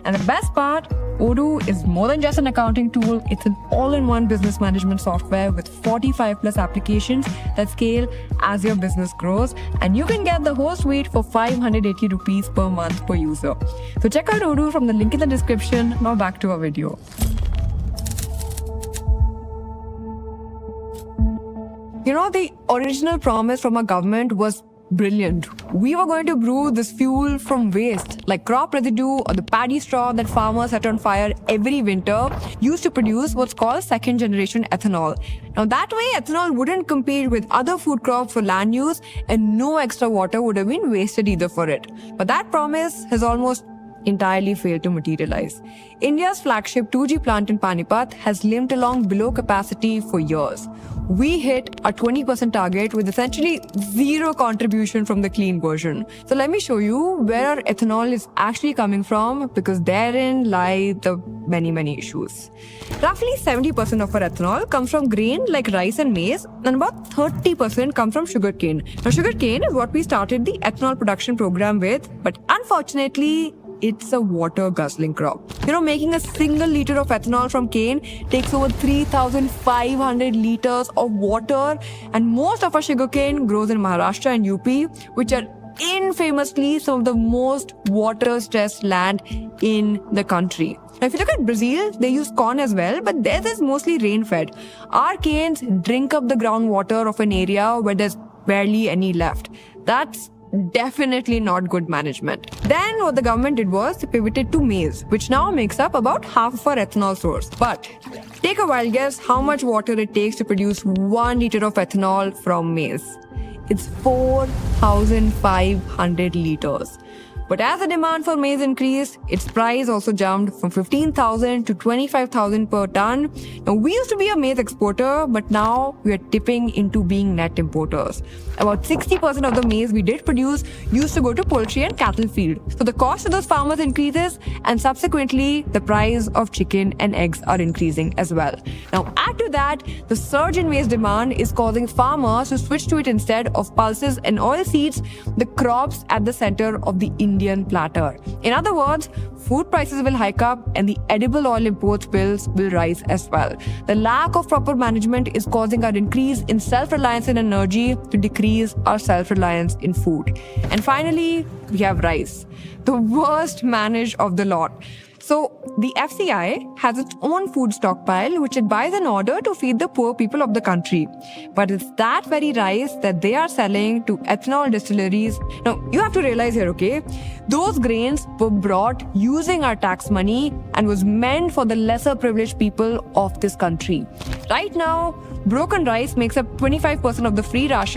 And the best part, Odoo is more than just an accounting tool. It's an all-in-one business management software with 45 plus applications that scale as your business grows. And you can get the whole suite for 580 rupees per month per user. So check out Odoo from the link in the description. Now back to our video. You know, the original promise from our government was brilliant. We were going to brew this fuel from waste, like crop residue or the paddy straw that farmers set on fire every winter, used to produce what's called second generation ethanol. Now that way, ethanol wouldn't compete with other food crops for land use, and no extra water would have been wasted either for it. But that promise has almost entirely failed to materialize. India's flagship 2G plant in Panipat has limped along below capacity for years. We hit our 20% target with essentially zero contribution from the clean version. So let me show you where our ethanol is actually coming from, because therein lie the many issues. Roughly 70% of our ethanol comes from grain like rice and maize, and about 30% comes from sugarcane. Now sugarcane is what we started the ethanol production program with, but unfortunately, it's a water-guzzling crop. You know, making a single liter of ethanol from cane takes over 3,500 liters of water, and most of our sugarcane grows in Maharashtra and UP, which are infamously some of the most water-stressed land in the country. Now, if you look at Brazil, they use corn as well, but theirs is mostly rain-fed. Our canes drink up the groundwater of an area where there's barely any left. That's definitely not good management. Then what the government did was they pivoted to maize, which now makes up about half of our ethanol source. But take a wild guess how much water it takes to produce 1 liter of ethanol from maize. It's 4,500 liters. But as the demand for maize increased, its price also jumped from 15,000 to 25,000 per ton. Now, we used to be a maize exporter, but now we are tipping into being net importers. About 60% of the maize we did produce used to go to poultry and cattle feed. So the cost of those farmers increases, and subsequently, the price of chicken and eggs are increasing as well. Now, add to that, the surge in maize demand is causing farmers to switch to it instead of pulses and oil seeds, the crops at the center of the Indian platter. In other words, food prices will hike up and the edible oil imports bills will rise as well. The lack of proper management is causing our increase in self-reliance in energy to decrease our self-reliance in food. And finally, we have rice, the worst managed of the lot. So the FCI has its own food stockpile, which it buys in order to feed the poor people of the country. But it's that very rice that they are selling to ethanol distilleries. Now, you have to realize here, okay, those grains were brought using our tax money and was meant for the lesser privileged people of this country. Right now, broken rice makes up 25% of the free ration